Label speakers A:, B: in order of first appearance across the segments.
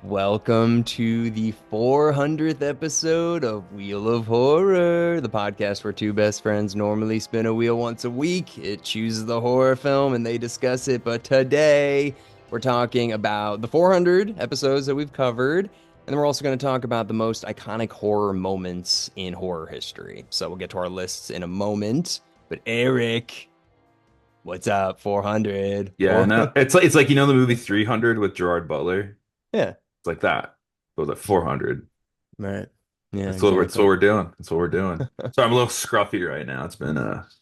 A: Welcome to the 400th episode of Wheel of Horror, the podcast where two best friends normally spin a wheel once a week. It chooses the horror film and they discuss it. But today we're talking about the 400 episodes that we've covered. And then we're also going to talk about the most iconic horror moments in horror history. So we'll get to our lists in a moment. But Eric, what's up? 400.
B: Yeah, no, it's like the movie 300 with Gerard Butler.
A: Yeah,
B: It's like that, but with 400.
A: right. Yeah,
B: That's what
A: exactly.
B: we're doing. That's what we're doing. So I'm a little scruffy right now. It's been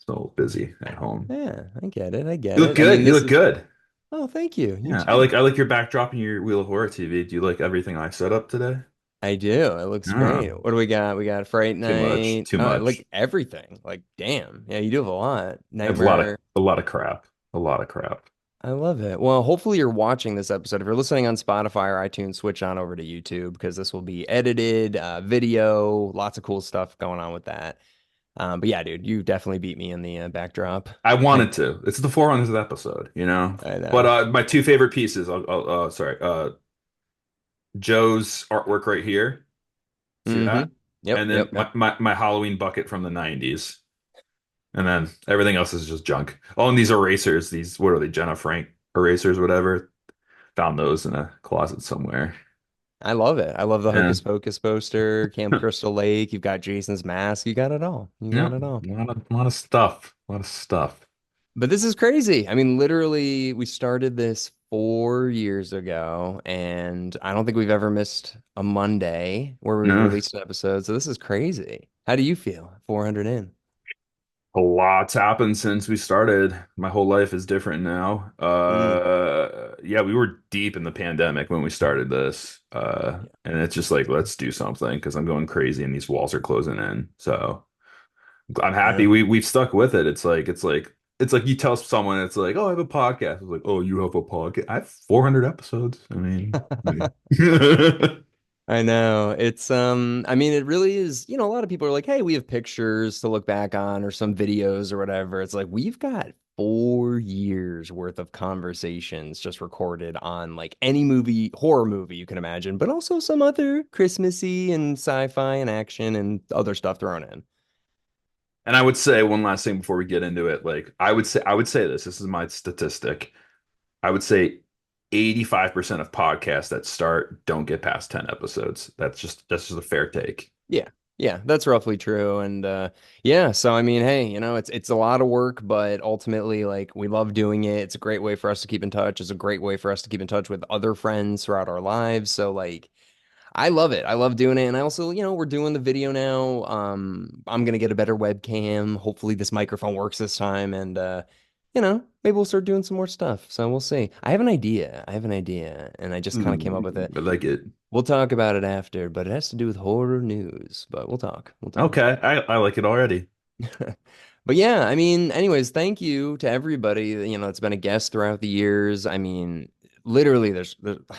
B: so busy at home.
A: Yeah, I get it. I get
B: You look
A: it. I
B: good.
A: mean,
B: You
A: this
B: look
A: is,
B: good.
A: oh, thank you. You
B: Yeah, I
A: too.
B: like I like your backdrop and your Wheel of Horror TV. Do you like everything I set up today?
A: I do. It looks
B: No,
A: great. What do we got? We got Fright
B: too much.
A: Night.
B: Too
A: Like
B: much.
A: everything. Like, damn. Yeah, you do have a lot.
B: I have a
A: Nightmare.
B: lot of crap. A lot of crap.
A: I love it. Well, hopefully you're watching this episode. If you're listening on Spotify or iTunes, switch on over to YouTube because this will be edited, video, lots of cool stuff going on with that. But yeah, dude, you definitely beat me in the backdrop.
B: I
A: I,
B: wanted to. It's the 400th episode, you know.
A: I
B: But
A: know.
B: my two favorite pieces. Sorry. Joe's artwork right here. See
A: Mm-hmm.
B: that?
A: Yep,
B: And then
A: yep,
B: my,
A: yep.
B: my, my Halloween bucket from the 90s. And then everything else is just junk. Oh, and these erasers, what are they, Jenna Frank erasers, whatever. Found those in a closet somewhere.
A: I love it. I love the
B: Yeah.
A: Hocus Pocus poster, Camp Crystal Lake. You've got Jason's mask. You got it all. You got
B: Yeah.
A: it all.
B: A lot of stuff. A lot of stuff.
A: But this is crazy. I mean, literally, we started this 4 years ago, and I don't think we've ever missed a Monday where we
B: No.
A: released an episode. So this is crazy. How do you feel? 400 in.
B: A lot's happened since we started. My whole life is different now.
A: Mm,
B: Yeah, we were deep in the pandemic when we started this.
A: yeah.
B: And it's just like, let's do something because I'm going crazy and these walls are closing in. So I'm happy
A: Yeah.
B: we've stuck with it. It's like you tell someone it's like, oh, I have a podcast. It's like, oh, you have a podcast. I have 400 episodes. I mean,
A: I know. I mean, it really is, a lot of people are like, hey, we have pictures to look back on or some videos or whatever. It's like we've got 4 years worth of conversations just recorded on like any movie, horror movie you can imagine, but also some other Christmassy and sci-fi and action and other stuff thrown in.
B: and I would say one last thing before we get into it. Like I would say this is my statistic. I would say 85% of podcasts that start don't get past 10 episodes. That's just a fair take.
A: Yeah. Yeah, that's roughly true. And yeah, so I mean, hey, it's a lot of work, but ultimately like we love doing it. It's a great way for us to keep in touch. It's a great way for us to keep in touch with other friends throughout our lives. So like I love it. I love doing it. And I also, we're doing the video now. I'm gonna get a better webcam. Hopefully this microphone works this time and maybe we'll start doing some more stuff. So we'll see. I have an idea. And I just kind of came up with it.
B: I like it.
A: We'll talk about it after, but it has to do with horror news. But we'll talk. We'll talk.
B: Okay, I like it already.
A: But yeah, I mean, anyways, thank you to everybody, that's been a guest throughout the years. I mean, literally there's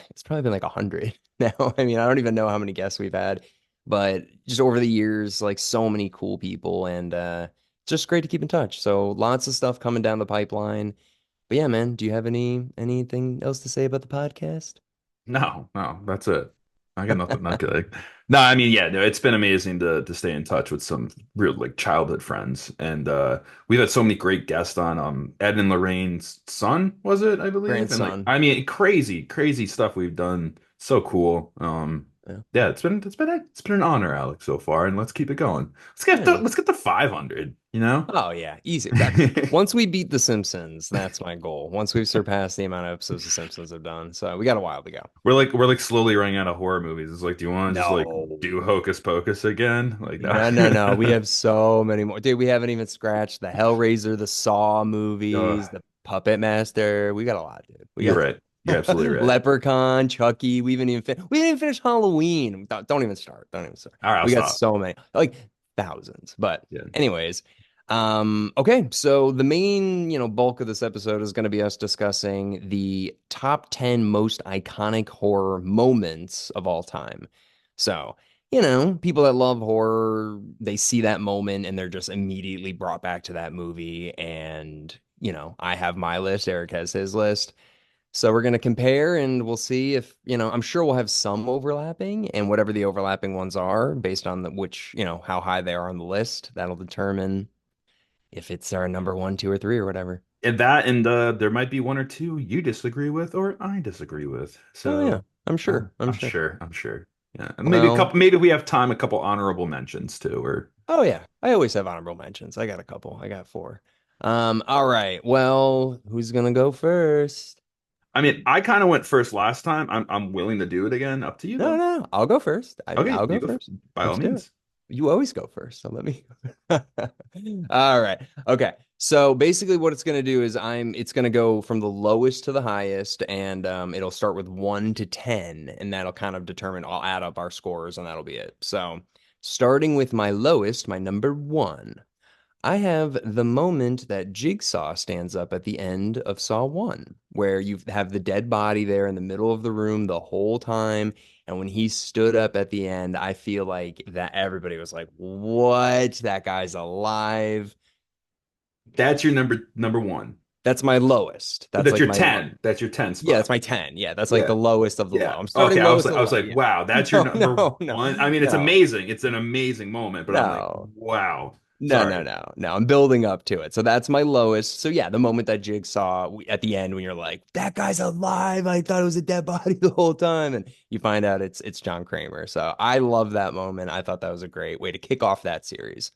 A: it's probably been like 100 now. I mean, I don't even know how many guests we've had, but just over the years, like so many cool people and just great to keep in touch. So lots of stuff coming down the pipeline. But yeah, man, do you have anything else to say about the podcast?
B: No, no, that's it. I got nothing. Not kidding. No, I mean, yeah, no, it's been amazing to stay in touch with some real like childhood friends, and we've had so many great guests on. Ed and Lorraine's son was it, I believe, and like,
A: Grandson.
B: I mean, crazy, crazy stuff we've done. So cool.
A: Yeah.
B: Yeah, it's been an honor, Alex, so far, and let's keep it going.
A: Yeah.
B: Let's get to 500. You know.
A: Oh yeah, easy. Once we beat The Simpsons, that's my goal. Once we've surpassed the amount of episodes The Simpsons have done, so we got a while to go.
B: We're like slowly running out of horror movies. It's like, do you want to just like
A: No,
B: do Hocus Pocus again? Like,
A: no, no, no. We have so many more. Dude, we haven't even scratched the Hellraiser, the Saw movies,
B: uh,
A: the Puppet Master. We got a lot, dude. We
B: you're
A: got
B: right. You're absolutely right.
A: Leprechaun, Chucky. We didn't even finish Halloween. Don't even start. Don't even start.
B: All right, I'll
A: We got
B: stop.
A: so many, like thousands. But
B: Yeah.
A: anyways, okay. So the main, bulk of this episode is going to be us discussing the top 10 most iconic horror moments of all time. So, people that love horror, they see that moment and they're just immediately brought back to that movie. And, I have my list. Eric has his list. So we're going to compare and we'll see if, I'm sure we'll have some overlapping and whatever the overlapping ones are based on which, how high they are on the list, that'll determine if it's our number one, two, or three or whatever.
B: And that and there might be one or two you disagree with or I disagree with.
A: Oh yeah,
B: So
A: I'm sure. I'm
B: I'm
A: sure.
B: sure. I'm sure. Yeah. And maybe a
A: Well,
B: couple maybe we have time, a couple honorable mentions too, or
A: oh yeah, I always have honorable mentions. I got a couple. I got four. All right. Well, who's gonna go first?
B: I mean, I kind of went first last time. I'm willing to do it again. Up to you
A: No,
B: though.
A: no, I'll go first.
B: Okay,
A: I'll
B: you
A: go
B: go
A: first.
B: by all
A: Let's do it.
B: means.
A: You always go first, so let me. All right. Okay. So basically what it's going to do is it's going to go from the lowest to the highest and it'll start with 1 to 10 and that'll kind of determine I'll add up our scores and that'll be it. So starting with my lowest, my number 1. I have the moment that Jigsaw stands up at the end of Saw 1, where you have the dead body there in the middle of the room the whole time. And when he stood up at the end, I feel like that everybody was like, what? That guy's alive.
B: That's your number one.
A: That's my lowest. That's
B: That's
A: like
B: your
A: my low.
B: 10. That's your 10
A: Yeah, that's
B: spot.
A: my 10. Yeah, that's like
B: Yeah.
A: the lowest of the low.
B: Yeah.
A: I'm
B: Okay.
A: starting lowest of
B: I
A: the
B: was
A: low.
B: like,
A: Yeah.
B: wow, that's your
A: No,
B: number
A: no, no,
B: one. I mean, it's
A: no,
B: amazing. It's an amazing moment, but I'm like,
A: no.
B: wow.
A: No, no,
B: Sorry.
A: no, no. I'm building up to it. So that's my lowest. So yeah, the moment that Jigsaw at the end when you're like, that guy's alive. I thought it was a dead body the whole time. And you find out it's John Kramer. So I love that moment. I thought that was a great way to kick off that series.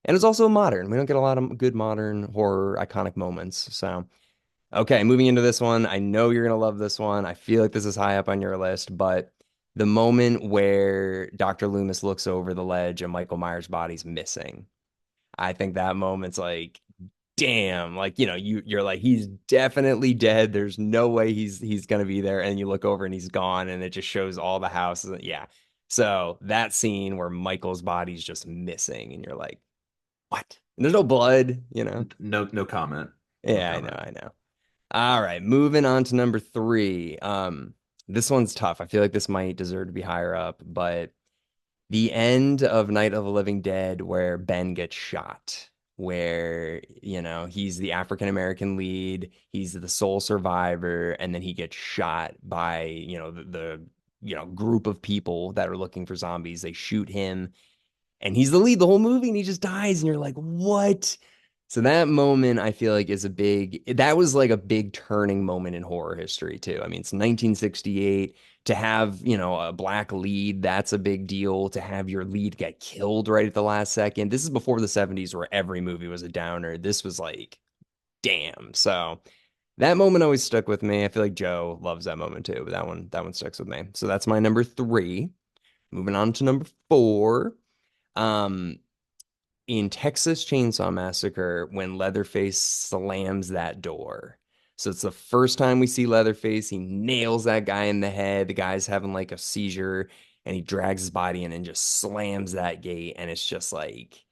A: And it's also modern. We don't get a lot of good modern horror iconic moments. So okay, moving into this one. I know you're gonna love this one. I feel like this is high up on your list, but the moment where Dr. Loomis looks over the ledge and Michael Myers' body's missing. I think that moment's like, damn, like, you're like, he's definitely dead. There's no way he's gonna be there. And you look over and he's gone, and it just shows all the houses. Yeah. So that scene where Michael's body's just missing, and you're like, what? And there's no blood.
B: No comment. No
A: Yeah, I know,
B: comment.
A: I know. All right, moving on to number three. This one's tough. I feel like this might deserve to be higher up, but the end of Night of the Living Dead where Ben gets shot, where, he's the African American lead, he's the sole survivor, and then he gets shot by, the group of people that are looking for zombies. They shoot him, and he's the lead the whole movie, and he just dies, and you're like, what? So that moment I feel like that was like a big turning moment in horror history too. I mean, it's 1968 to have, a black lead, that's a big deal. To have your lead get killed right at the last second. This is before the 70s where every movie was a downer. This was like, damn. So that moment always stuck with me. I feel like Joe loves that moment too, but that one sticks with me. So that's my number 3. Moving on to number 4. Um, in Texas Chainsaw Massacre when Leatherface slams that door. So it's the first time we see Leatherface. He nails that guy in the head. The guy's having like a seizure and he drags his body in and just slams that gate. And it's just like,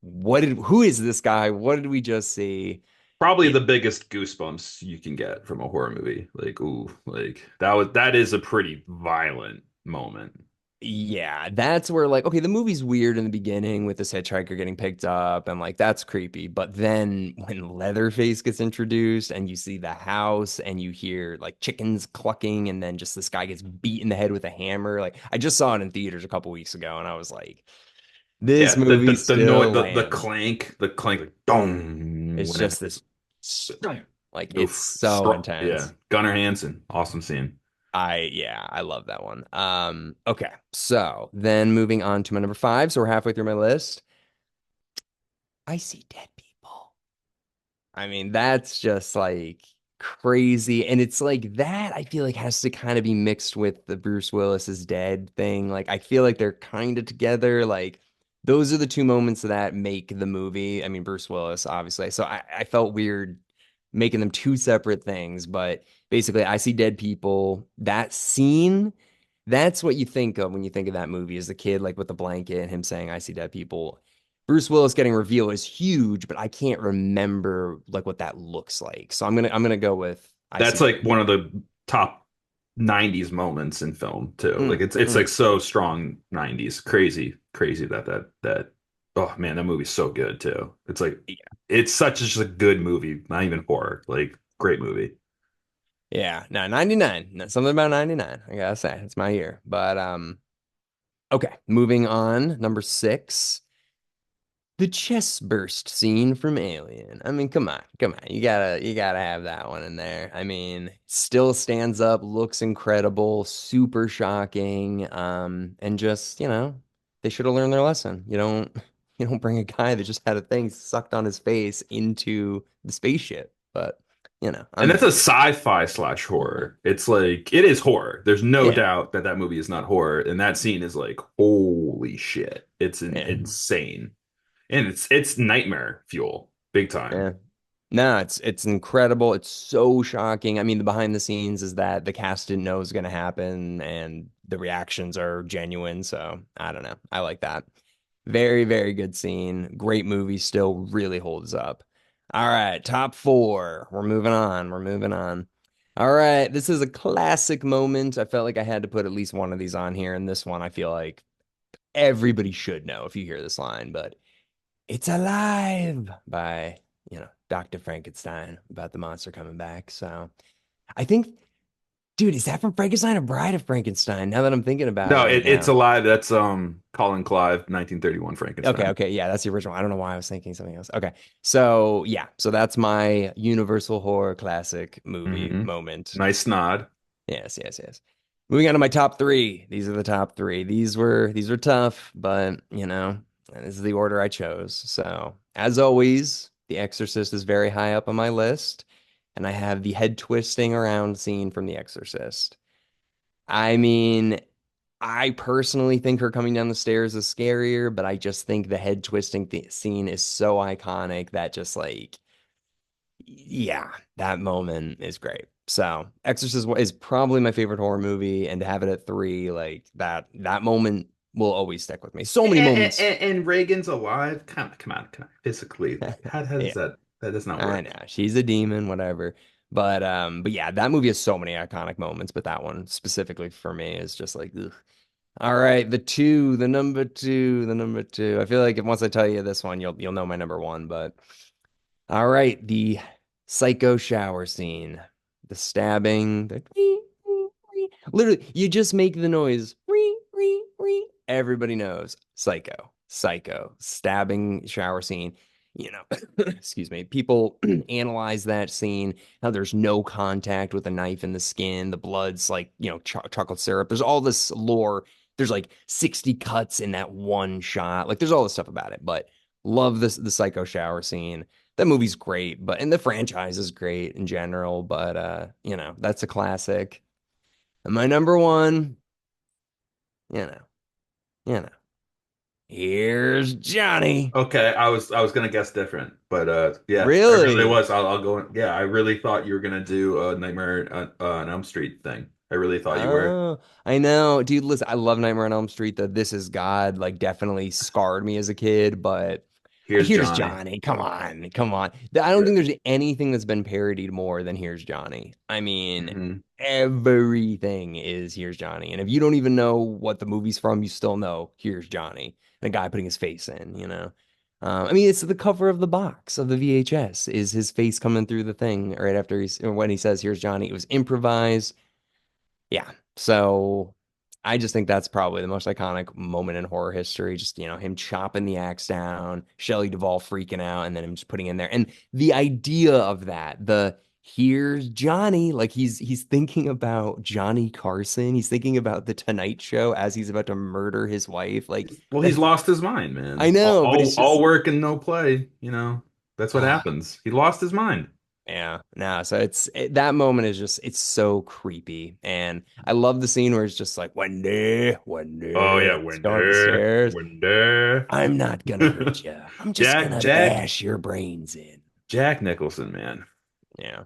A: who is this guy? What did we just see?
B: Probably
A: It,
B: the biggest goosebumps you can get from a horror movie. Like, ooh, like that is a pretty violent moment.
A: Yeah, that's where like okay, the movie's weird in the beginning with this hitchhiker getting picked up and like that's creepy. But then when Leatherface gets introduced and you see the house and you hear like chickens clucking and then just this guy gets beat in the head with a hammer. Like I just saw it in theaters a couple weeks ago and I was like, this
B: Yeah, the
A: movie
B: the the noise,
A: still lands.
B: the clank, like dong
A: It's
B: whenever
A: just this like it's
B: oof,
A: so
B: strong. Yeah,
A: intense.
B: Gunnar Hansen, awesome scene.
A: Yeah, I love that one. Okay. So then moving on to my number 5. So we're halfway through my list. I see dead people. I mean, that's just like crazy. And it's like that, I feel like has to kind of be mixed with the Bruce Willis is dead thing. Like, I feel like they're kind of together. Like, those are the two moments that make the movie. I mean, Bruce Willis, obviously. So I felt weird making them two separate things. But basically, I see dead people. That scene, that's what you think of when you think of that movie is the kid like with the blanket and him saying, I see dead people. Bruce Willis getting revealed is huge, but I can't remember like what that looks like. So I'm gonna go with I see
B: That's
A: dead
B: like one of
A: people.
B: the top 90s moments in film too. Like
A: Mm,
B: it's like
A: mm.
B: so strong 90s. Crazy that oh man, that movie's so good too. It's like
A: Yeah.
B: it's such just a good movie, not even horror. Like great movie.
A: Yeah, no, 99. Something about 99. I gotta say, it's my year. But okay, moving on. Number six. The chest burst scene from Alien. I mean, come on, come on. You gotta have that one in there. I mean, still stands up, looks incredible, super shocking. And just, they should have learned their lesson. You don't bring a guy that just had a thing sucked on his face into the spaceship. But,
B: And
A: I'm
B: that's a
A: biased.
B: sci-fi slash horror. It's like it is horror. There's no
A: Yeah,
B: doubt that that movie is not horror, and that scene is like holy shit.
A: yeah,
B: insane, and it's nightmare fuel, big time.
A: yeah. No, it's incredible. It's so shocking. I mean, the behind the scenes is that the cast didn't know it was going to happen, and the reactions are genuine. So I don't know. I like that. Very, very good scene. Great movie. Still really holds up. All right, top four. We're moving on. We're moving on. All right, this is a classic moment. I felt like I had to put at least one of these on here, and this one I feel like everybody should know if you hear this line, but it's Alive by, Dr. Frankenstein about the monster coming back. So I think, dude, is that from Frankenstein or Bride of Frankenstein? Now that I'm thinking about it
B: No,
A: right
B: it's
A: now.
B: alive. That's Colin Clive, 1931
A: Okay,
B: Frankenstein.
A: okay, yeah, that's the original. I don't know why I was thinking something else. Okay, so yeah, so that's my Universal horror classic movie
B: Hmm.
A: moment.
B: Nice nod.
A: Yes, yes, yes. Moving on to my top three. These are the top three. These were tough, but this is the order I chose. So as always, The Exorcist is very high up on my list, and I have the head twisting around scene from The Exorcist. I mean, I personally think her coming down the stairs is scarier, but I just think the head twisting th scene is so iconic that just like yeah, that moment is great. So, Exorcist is probably my favorite horror movie, and to have it at three, like that moment will always stick with me. So many moments.
B: And Reagan's alive. Come on. Physically, how does
A: Yeah,
B: that does not
A: I
B: work?
A: know she's a demon, whatever. But yeah, that movie has so many iconic moments, but that one specifically for me is just like, ugh. All right, the number two. I feel like if once I tell you this one, you'll know my number one. But all right, the psycho shower scene, the stabbing, literally, you just make the noise. Everybody knows psycho, psycho, stabbing shower scene. Excuse me. People analyze that scene, how there's no contact with a knife in the skin, the blood's like, chocolate syrup. There's all this lore. There's like 60 cuts in that one shot. Like there's all this stuff about it, but love this the psycho shower scene. That movie's great, and the franchise is great in general, but that's a classic. And my number one, you know, you know, here's Johnny.
B: Okay, I was gonna guess different, but yeah, I really
A: Really?
B: was. I'll go. Yeah, I really thought you were gonna do a Nightmare on Elm Street thing. I really thought you were.
A: Oh, I know. Dude, listen, I love Nightmare on Elm Street. The This Is God like definitely scarred me as a kid, but
B: Here's
A: here's
B: Johnny.
A: Johnny. Come on. Come on. I don't
B: Yeah.
A: think there's anything that's been parodied more than Here's Johnny. I mean,
B: Hmm.
A: everything is Here's Johnny. And if you don't even know what the movie's from, you still know Here's Johnny. And a guy putting his face in. I mean, it's the cover of the box of the VHS is his face coming through the thing right after or when he says, Here's Johnny. It was improvised. Yeah. So I just think that's probably the most iconic moment in horror history. Just, him chopping the axe down, Shelley Duvall freaking out, and then him just putting in there. And the idea of that, the here's Johnny, like he's thinking about Johnny Carson. He's thinking about the Tonight Show as he's about to murder his wife. Like
B: Well, he's
A: that's
B: lost his mind,
A: I
B: man.
A: know, but it's
B: All
A: just
B: work and no play. That's what happens. He lost his mind.
A: yeah, no, so that moment is just it's so creepy. And I love the scene where it's just like Wendy,
B: Oh
A: Wendy,
B: yeah,
A: it's going up the stairs.
B: Winder.
A: I'm not gonna hurt you. I'm just gonna
B: Jack
A: bash your brains in.
B: Jack Nicholson, man.
A: Yeah.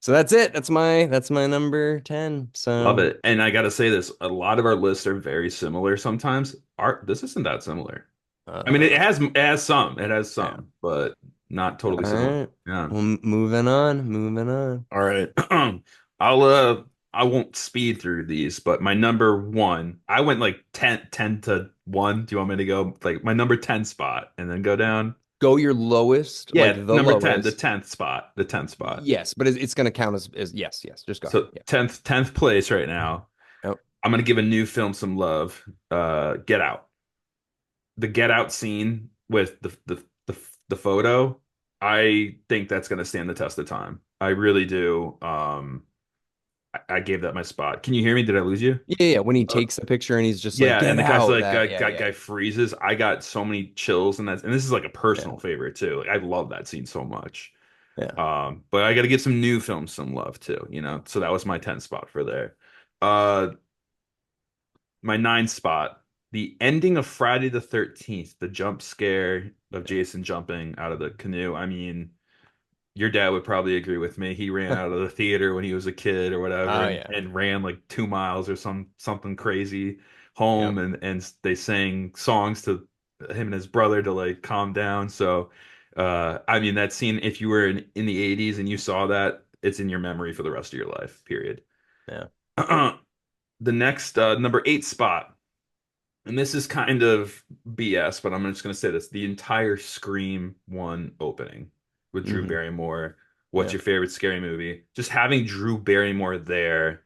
A: So that's it. That's my number 10.
B: Love
A: So
B: it. And I gotta say this, a lot of our lists are very similar sometimes. Art this isn't that similar. I mean,
A: uh
B: it has
A: yeah.
B: some, but not
A: All
B: totally similar.
A: right.
B: Yeah.
A: Well, moving on, moving on.
B: All right. I'll I won't speed through these, but my number one, I went like ten to 1. Do you want me to go like my number 10 spot and then go down?
A: Go your lowest, like
B: Yeah,
A: the
B: number 10, the
A: lowest.
B: 10th spot, the 10th spot.
A: Yes, but it's going to count as yes, yes. Just go ahead.
B: So
A: Yeah.
B: 10th place right now.
A: Oh,
B: I'm gonna give a new film some love. Get Out. The Get Out scene with the photo, I think that's gonna stand the test of time. I really do. I gave that my spot. Can you hear me? Did I lose you?
A: yeah, yeah. When he
B: Uh,
A: takes the picture and he's just like,
B: yeah,
A: "Get
B: and the guy's
A: out!"
B: like
A: That, yeah, yeah,
B: guy freezes. I got so many chills, and this is like a
A: yeah,
B: personal favorite too. Like I love that scene so much.
A: yeah.
B: But I got to give some new films some love too, you know. So that was my 10th spot for there. Uh, my ninth spot, the ending of Friday the 13th, the jump scare of Jason jumping out of the canoe. I mean, your dad would probably agree with me. He ran out of the theater when he was a kid or whatever
A: Oh
B: and,
A: yeah,
B: and ran like 2 miles or something crazy
A: yeah,
B: home and they sang songs to him and his brother to like calm down. So I mean that scene, if you were in the 80s and you saw that, it's in your memory for the rest of your life, period.
A: yeah.
B: The next number 8 spot, and this is kind of BS, but I'm just going to say this: the entire Scream one opening with Drew
A: Hmm.
B: Barrymore. What's
A: Yeah.
B: your favorite scary movie? Just having Drew Barrymore there,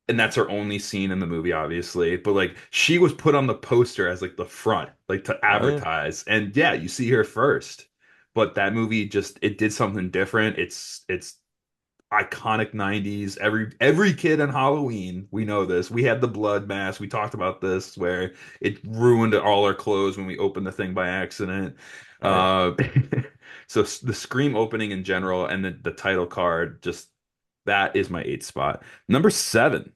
B: and that's her only scene in the movie, obviously. But like, she was put on the poster as like the front, like to
A: Oh yeah.
B: advertise, and yeah, you see her first. But that movie just it did something different. It's iconic 90s. Every kid on Halloween, we know this. We had the blood mask. We talked about this where it ruined all our clothes when we opened the thing by accident.
A: Oh yeah.
B: Uh, so the Scream opening in general and the title card, just that is my eighth spot. Number 7,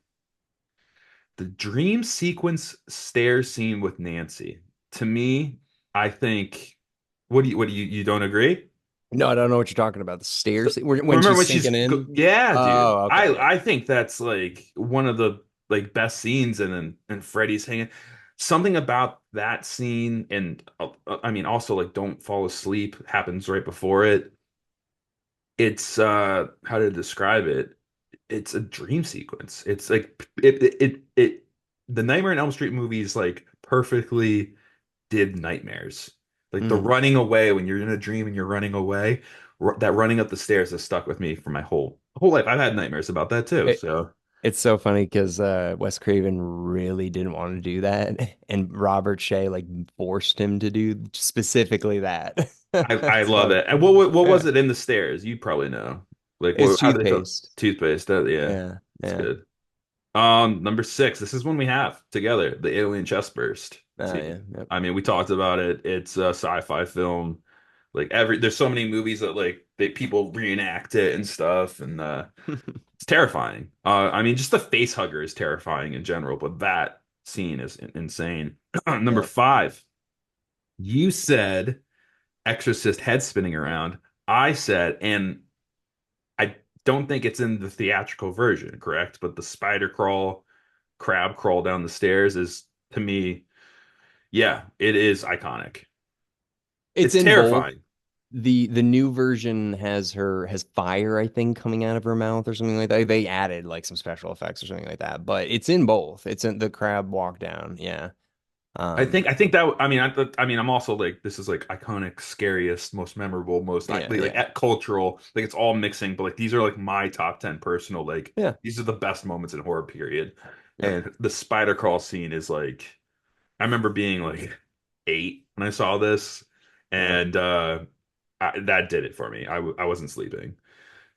B: the dream sequence stairs scene with Nancy. To me, I think, you don't agree?
A: No, I don't know what you're talking about. The
B: So
A: stairs when
B: remember
A: she's
B: when she's
A: sinking in.
B: yeah, dude.
A: Oh, okay. Yeah.
B: I think that's like one of the like best scenes and Freddy's hanging. Something about that scene and I mean also like Don't Fall Asleep happens right before it. It's how to describe it? It's a dream sequence. It's like the Nightmare on Elm Street movies like perfectly did nightmares. Like the
A: Hmm.
B: running away when you're in a dream and you're running away, that running up the stairs has stuck with me for my whole life. I've had nightmares about that too.
A: It,
B: So
A: it's so funny because Wes Craven really didn't want to do that, and Robert Shea like forced him to do specifically that.
B: I love
A: So
B: it. And what
A: yeah,
B: was it in the stairs? You probably know. Like
A: it's
B: how do they feel?
A: toothpaste.
B: Toothpaste. Yeah,
A: Yeah,
B: it's
A: yeah.
B: good. Number 6. This is one we have together, the Alien Chest Burst
A: Oh yeah,
B: scene.
A: yep.
B: I mean, we talked about it. It's a sci-fi film. Like there's so many movies that like people reenact it and stuff, and it's terrifying. I mean, just the face hugger is terrifying in general, but that scene is insane. Number
A: Yeah.
B: 5, you said Exorcist head spinning around. I said, and I don't think it's in the theatrical version, correct? But the spider crawl, crab crawl down the stairs is to me, yeah, it is iconic.
A: It's
B: It's
A: in both.
B: terrifying.
A: The new version has fire, I think, coming out of her mouth or something like that. They added like some special effects or something like that, but it's in both. It's in the crab walk down. Yeah.
B: I think that I mean I mean I'm also like this is like iconic, scariest, most memorable, most
A: Yeah,
B: like
A: yeah.
B: at cultural, like it's all mixing, but like these are like my top 10 personal, like
A: Yeah.
B: these are the best moments in horror period.
A: Yep.
B: And the spider crawl scene is like I remember being like 8 when I saw this,
A: Yeah.
B: and that did it for me. I wasn't sleeping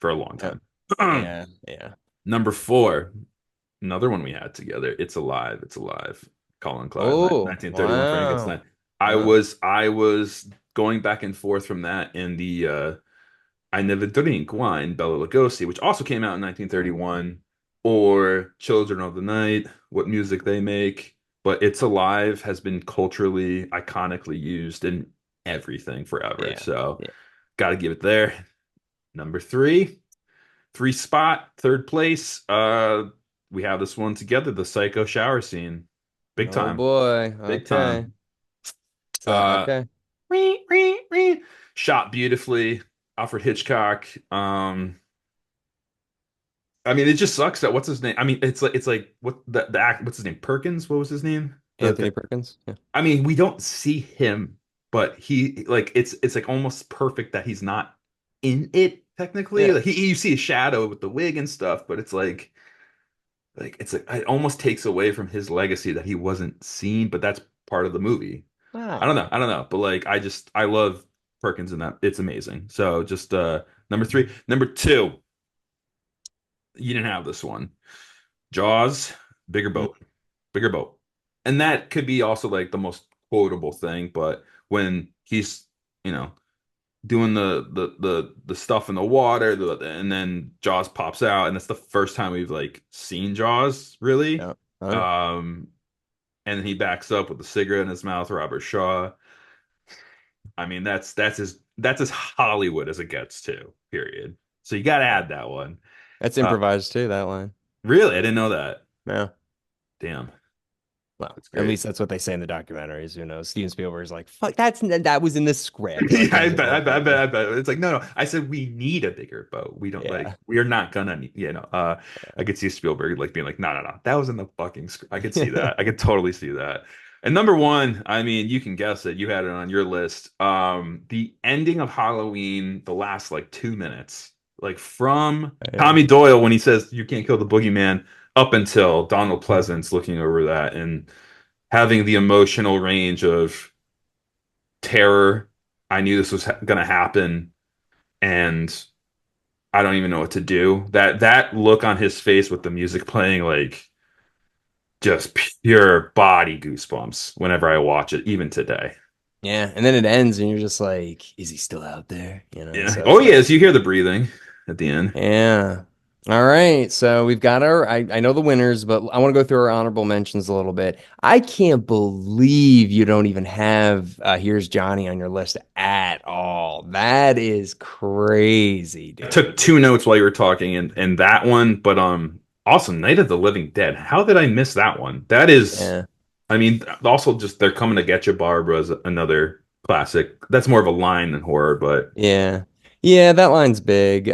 B: for a long
A: Yeah.
B: time.
A: Yeah. Yeah.
B: Number 4, another one we had together. It's Alive. It's Alive. Colin Cloud,
A: Oh,
B: 1931
A: wow.
B: Frankenstein. I was going back and forth from that in the I Never Drink Wine, Bela Lugosi, which also came out in 1931, or Children of the Night, What Music They Make. But It's Alive has been culturally, iconically used in everything forever.
A: Yeah.
B: So
A: Yeah.
B: got to give it there. Number 3, 3 spot, third place. We have this one together, the Psycho shower scene. Big
A: Oh
B: time.
A: boy.
B: Big
A: Okay.
B: time.
A: So,
B: Uh,
A: okay.
B: shot beautifully. Alfred Hitchcock. I mean, it just sucks that what's his name? I mean, it's like what the act. What's his name? Perkins. What was his name?
A: Anthony Perkins. Yeah.
B: I mean, we don't see him. but he like it's like almost perfect that he's not in it technically.
A: Yeah.
B: Like you see a shadow with the wig and stuff, but it's like it's like it almost takes away from his legacy that he wasn't seen, but that's part of the movie.
A: Ah.
B: I don't know, but like I love Perkins in that. It's amazing. So just number three, number two, you didn't have this one. Jaws, bigger
A: Mm,
B: boat, bigger boat, and that could be also like the most quotable thing. But when he's you know doing the stuff in the water, and then Jaws pops out, and that's the first time we've like seen Jaws really.
A: yeah. Oh, yeah.
B: Um, and then he backs up with the cigarette in his mouth, Robert Shaw. I mean, that's as Hollywood as it gets to, period. So you got to
A: Yeah.
B: add that one.
A: That's
B: Uh,
A: improvised too, that line.
B: really, I didn't know that.
A: Yeah.
B: Damn,
A: Well,
B: that's
A: at
B: great.
A: least that's what they say in the documentaries. Who knows? Steven Spielberg's like, fuck, that was in the script. Like,
B: Yeah,
A: don't get all
B: I
A: crazy.
B: bet. It's like, no, no. I said we need a bigger boat. We don't like,
A: Yeah.
B: we are not gonna need, I could see Spielberg like being like, no, no, no. That was in the fucking script. I could see that. I could totally see that. And number one, I mean, you can guess it. You had it on your list. The ending of Halloween, the last like 2 minutes, like from
A: Yeah.
B: Tommy Doyle when he says you can't kill the boogeyman up until Donald Pleasance looking over that and having the emotional range of terror. I knew this was going to happen, and I don't even know what to do. That look on his face with the music playing, like just pure body goosebumps whenever I watch it, even today.
A: Yeah. And then it ends and you're just like, is he still out there? You know?
B: Yeah.
A: So
B: Oh
A: it's like,
B: yes, you hear the breathing at the end.
A: yeah. All right. So we've got I know the winners, but I want to go through our honorable mentions a little bit. I can't believe you don't even have Here's Johnny on your list at all. That is crazy,
B: I took
A: dude.
B: two notes while you were talking, and that one, but also Night of the Living Dead. How did I miss that one? That is,
A: Yeah.
B: I mean, also just They're Coming to Get You, Barbara is another classic. That's more of a line than horror, but.
A: Yeah. Yeah, that line's big.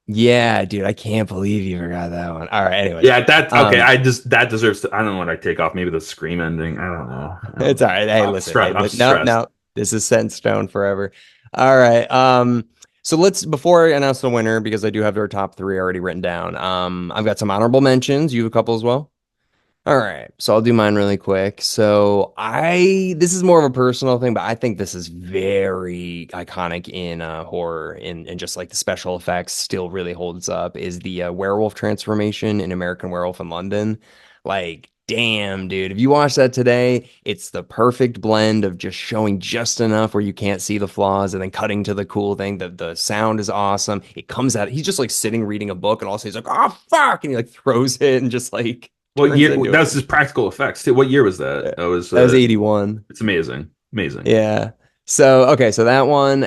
A: Yeah, dude, I can't believe you forgot that one. All right, anyways.
B: Yeah, that's okay.
A: Um,
B: That deserves to. I don't know what I take off. Maybe the scream ending. I don't know. I don't
A: it's
B: know.
A: all right. Hey,
B: I'm
A: listen. Hey,
B: stressed. I'm
A: no,
B: stressed.
A: no. This is set in stone forever. All right. So let's before I announce the winner, because I do have our top three already written down. I've got some honorable mentions. You have a couple as well. All right, so I'll do mine really quick. So this is more of a personal thing, but I think this is very iconic in horror and just like the special effects still really holds up is the werewolf transformation in American Werewolf in London. Like, damn, dude, if you watch that today, it's the perfect blend of just showing just enough where you can't see the flaws and then cutting to the cool thing. The sound is awesome. It comes out, he's just like sitting reading a book and also he's like, oh fuck, and he like throws it and just like
B: What
A: turns
B: year?
A: into
B: That was
A: it.
B: just practical effects too. What year was
A: Yeah.
B: that? That was.
A: That was 81.
B: It's amazing. Amazing.
A: Yeah. So, okay, so that one,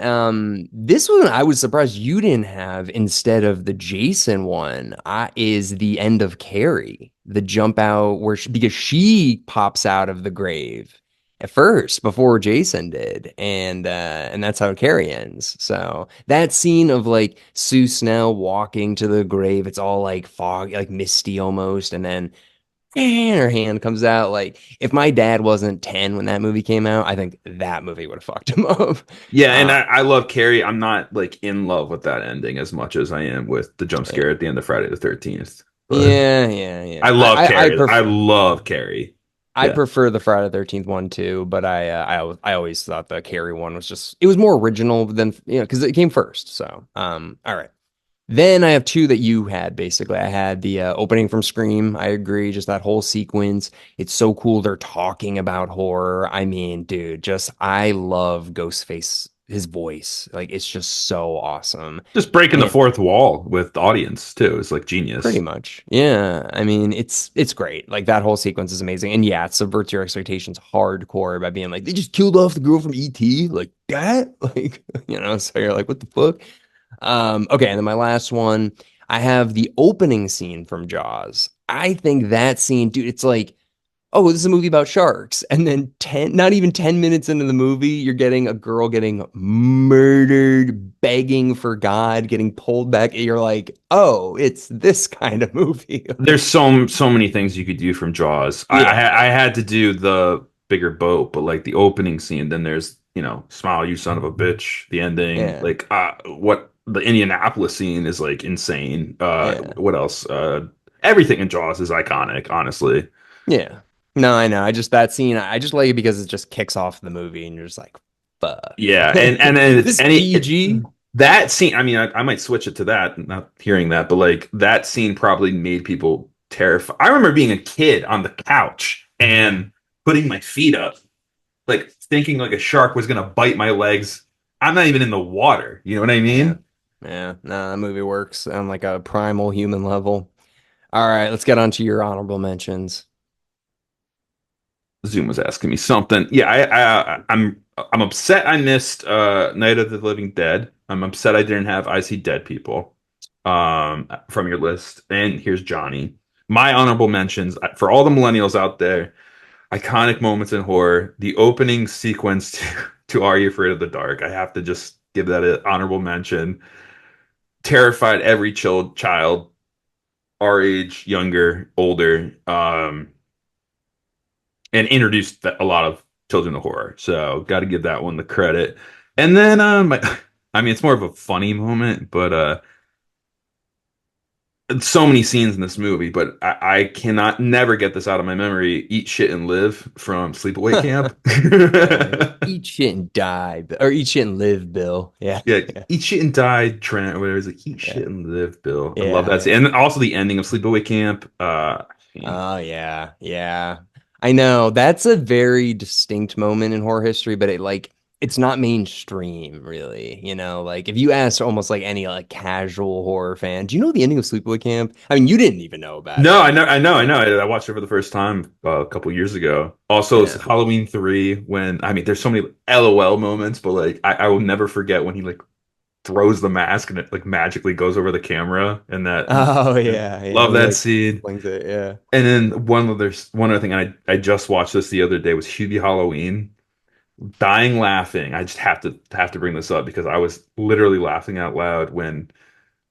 A: this one I was surprised you didn't have instead of the Jason one, is the end of Carrie, the jump out because she pops out of the grave at first before Jason did, and that's how Carrie ends. So that scene of like Sue Snell walking to the grave, it's all like fog, like misty almost, and then and her hand comes out. Like, if my dad wasn't 10 when that movie came out, I think that movie would have fucked him up.
B: Yeah, and
A: Uh,
B: I love Carrie. I'm not like in love with that ending as much as I am with the jump
A: yeah,
B: scare at the end of Friday the 13th. But
A: yeah, yeah.
B: I
A: Yeah.
B: love Carrie. I love Carrie.
A: I
B: Yeah.
A: prefer the Friday the 13th one too, but I always thought the Carrie one was just it was more original than because it came first. So all right. Then I have two that you had basically. I had the opening from Scream. I agree. Just that whole sequence. It's so cool. They're talking about horror. I mean, dude, just I love Ghostface, his voice. Like it's just so awesome.
B: Just breaking the
A: And
B: fourth wall with the audience too is like
A: pretty
B: genius.
A: much. Yeah. I mean, it's great. Like that whole sequence is amazing. And yeah, it subverts your expectations hardcore by being like, they just killed off the girl from ET. Like that? Like, so you're like, what the fuck? Okay, and then my last one, I have the opening scene from Jaws. I think that scene, dude, it's like, oh, this is a movie about sharks. And then not even 10 minutes into the movie, you're getting a girl getting murdered, begging for God, getting pulled back. You're like, oh, it's this kind of movie.
B: There's so many things you could do from Jaws.
A: Yeah.
B: I had to do the bigger boat, but like the opening scene, then there's Smile, You Son of a Bitch, the ending,
A: Yeah.
B: like what the Indianapolis scene is like insane.
A: Yeah.
B: What else? Everything in Jaws is iconic, honestly.
A: Yeah. No, I know. I just that scene, I just like it because it just kicks off the movie and you're just like, fuck.
B: Yeah, and then it's
A: This PG.
B: that scene. I mean, I might switch it to that, not hearing that, but like that scene probably made people terrified. I remember being a kid on the couch and putting my feet up, like thinking like a shark was gonna bite my legs. I'm not even in the water. You know what I
A: Yeah.
B: mean?
A: Yeah. No, that movie works on like a primal human level. All right, let's get on to your honorable mentions.
B: Zoom was asking me something. Yeah, I'm upset I missed Night of the Living Dead. I'm upset I didn't have I See Dead People from your list. And here's Johnny. My honorable mentions for all the millennials out there, iconic moments in horror, the opening sequence to Are You Afraid of the Dark? I have to just give that an honorable mention. Terrified every child our age, younger, older. And introduced a lot of children to horror. So got to give that one the credit. And then I mean it's more of a funny moment, but so many scenes in this movie, but I cannot never get this out of my memory. Eat Shit and Live from Sleepaway Camp.
A: Yeah. Eat shit and die, or eat shit and live, Bill. Yeah.
B: Yeah,
A: Yeah.
B: Eat Shit and Die, Trent, or whatever. It's like Eat
A: Yeah.
B: Shit and Live, Bill. I love
A: Yeah.
B: that scene. And also the ending of Sleepaway Camp.
A: Oh yeah, yeah. I know that's a very distinct moment in horror history, but it's not mainstream really. Like if you ask almost like any like casual horror fan, do you know the ending of Sleepaway Camp? I mean, you didn't even know about it,
B: No, I
A: right?
B: know, I know, I know. I watched it for the first time a couple years ago. Also, it's
A: Yeah.
B: Halloween 3 when I mean, there's so many LOL moments, but like I will never forget when he like throws the mask and it like magically goes over the camera and that
A: Oh yeah, yeah.
B: love
A: We
B: that
A: like
B: scene.
A: flings it. Yeah.
B: And then one other thing I just watched this the other day was Hubie Halloween. Dying laughing. I just have to bring this up because I was literally laughing out loud when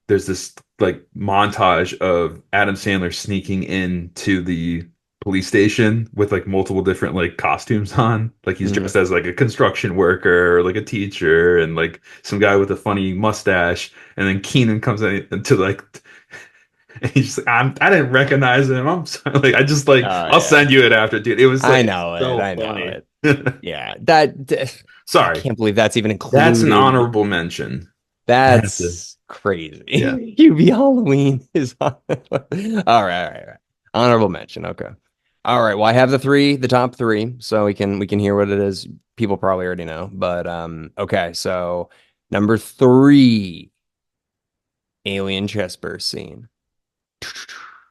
B: there's this like montage of Adam Sandler sneaking into the police station with like multiple different like costumes on. Like he's
A: Mhm.
B: dressed as like a construction worker or like a teacher and like some guy with a funny mustache. And then Keenan comes in to like and he's just like, I didn't recognize him. I'm sorry. Like I just like
A: Oh
B: I'll
A: yeah.
B: send you it after, dude. It was
A: I
B: like
A: know it.
B: so
A: I know
B: funny.
A: it. Yeah. I
B: Sorry.
A: can't believe that's even
B: That's an
A: included.
B: honorable mention. I have to.
A: That's
B: Yeah.
A: crazy. UV Halloween is on. All right, all right, all right. Honorable mention. Okay. All right. Well, I have the top three, so we can hear what it is. People probably already know, but okay. So number three, alien chest burst scene.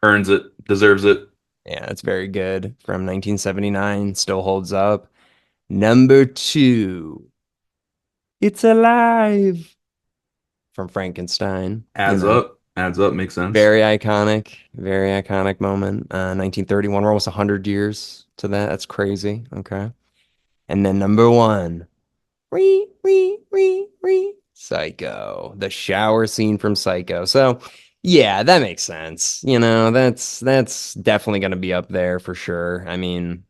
B: Earns it, deserves it.
A: Yeah, that's very good. From 1979, still holds up. Number two, it's alive from Frankenstein.
B: Adds up, makes sense.
A: Very iconic moment. 1931, we're almost 100 years to that. That's crazy. Okay. And then number one, Psycho, the shower scene from Psycho. So, yeah, that makes sense. That's definitely going to be up there for sure. I mean,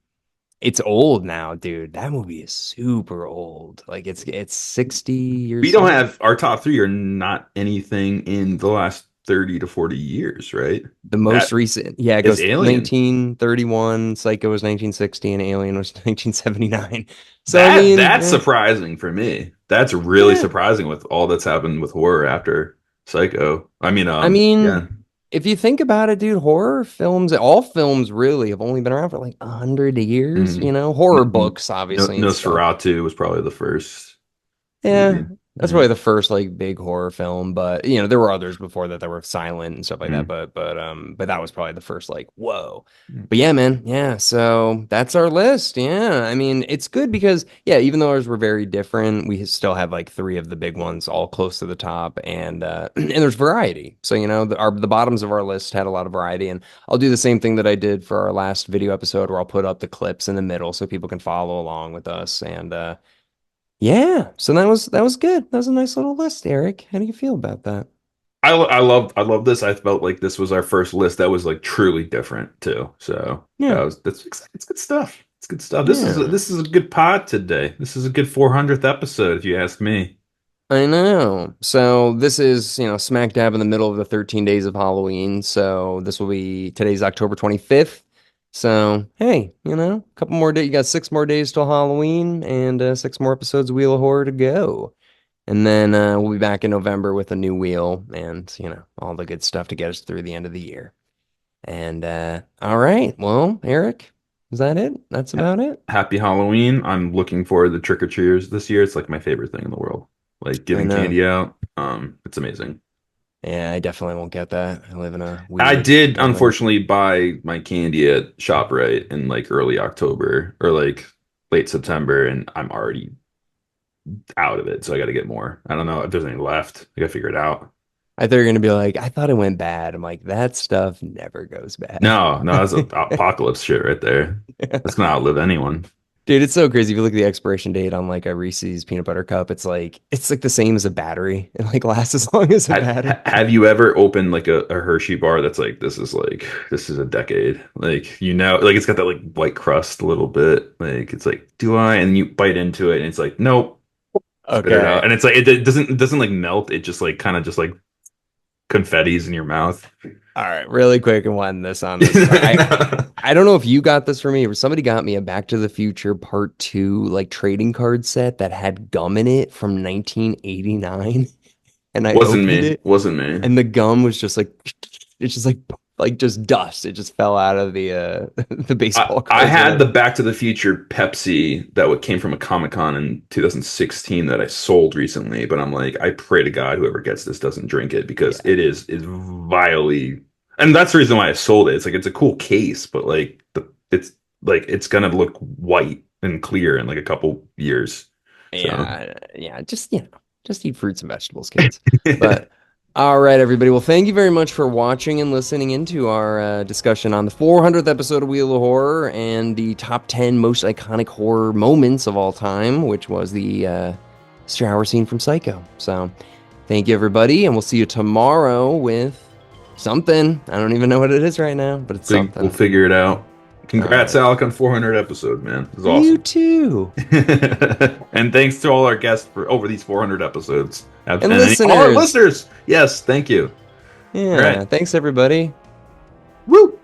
A: it's old now, dude. That movie is super old. Like it's 60
B: We
A: years
B: don't
A: old.
B: have our top three are not anything in the last 30 to 40 years, right?
A: The
B: That
A: most recent, yeah, it
B: is
A: goes
B: Alien.
A: 1931, Psycho was 1960, and Alien was 1979. So I
B: That
A: mean,
B: that's surprising for me. That's really
A: yeah.
B: surprising with all that's happened with horror after Psycho. I mean,
A: I mean,
B: yeah.
A: if you think about it, dude, horror films, all films really have only been around for like 100 years,
B: Mhm.
A: horror books, obviously, and stuff.
B: Nosferatu was probably the first
A: Yeah,
B: movie.
A: that's
B: Yeah.
A: probably the first like big horror film, but there were others before that that were silent and stuff like that,
B: Mhm.
A: but that was probably the first like whoa. But yeah, man, yeah, so that's our list. Yeah. I mean, it's good because yeah, even though ours were very different, we still have like three of the big ones all close to the top and and there's variety. So, the bottoms of our list had a lot of variety and I'll do the same thing that I did for our last video episode where I'll put up the clips in the middle so people can follow along with us and yeah, so that was good. That was a nice little list, Eric. How do you feel about that?
B: I love this. I felt like this was our first list that was like truly different too. So
A: Yeah.
B: that's it's good stuff. It's good stuff.
A: Yeah.
B: This is a good pod today. This is a good 400th episode, if you ask me.
A: I know. So this is, smack dab in the middle of the 13 days of Halloween. So this will be today's October 25th. So, hey, a couple more days. You got 6 more days till Halloween and 6 more episodes of Wheel of Horror to go. And then we'll be back in November with a new wheel and, all the good stuff to get us through the end of the year. And all right. Well, Eric, is that it? That's
B: Ha-
A: about it.
B: Happy Halloween. I'm looking forward to trick or treaters this year. It's like my favorite thing in the world. Like
A: I
B: giving
A: know.
B: candy out. It's amazing.
A: Yeah, I definitely won't get that. I live in a
B: I
A: weird
B: did
A: building.
B: unfortunately buy my candy at ShopRite in like early October or like late September, and I'm already out of it. So I got to get more. I don't know if there's any left. I got to figure it out.
A: I thought you were gonna be like, I thought it went bad. I'm like, that stuff never goes bad.
B: No, that's a apocalypse shit right there. That's gonna outlive anyone.
A: Dude, it's so crazy. If you look at the expiration date on like a Reese's peanut butter cup, it's like the same as a battery. It like lasts as long as a battery.
B: Have you ever opened like a Hershey bar that's like this is a decade, like like it's got that like white crust a little bit, like it's like do I, and you bite into it and it's like nope, spit it
A: Okay.
B: out, and it's like it doesn't like melt, it just like kind of just like confettis in your mouth.
A: All right, really quick and one this on this. I don't know if you got this for me or somebody got me a Back to the Future Part 2 like trading card set that had gum in it from 1989 and I
B: Wasn't
A: opened
B: me,
A: it
B: wasn't me.
A: and the gum was just like it's just like just dust. It just fell out of the the baseball
B: I
A: cards in
B: had the
A: it.
B: Back to the Future Pepsi that came from a Comic-Con in 2016 that I sold recently, but I'm like, I pray to God whoever gets this doesn't drink it because
A: Yeah.
B: is vilely, and that's the reason why I sold it. It's like it's a cool case, but like it's like it's gonna look white and clear in like a couple years. So
A: Yeah, just eat fruits and vegetables, kids. But all right, everybody. Well, thank you very much for watching and listening into our discussion on the 400th episode of Wheel of Horror and the top 10 most iconic horror moments of all time, which was the shower scene from Psycho. So, thank you, everybody, and we'll see you tomorrow with something. I don't even know what it is right now, but it's
B: we'll
A: something.
B: figure it out.
A: All
B: Congrats,
A: right.
B: Alec, on 400 episodes, man. This is
A: You
B: awesome.
A: too.
B: And thanks to all our guests for over these 400 episodes.
A: And
B: All our
A: listeners.
B: listeners. Yes, thank you. All right.
A: Yeah, thanks, everybody.
B: Woo!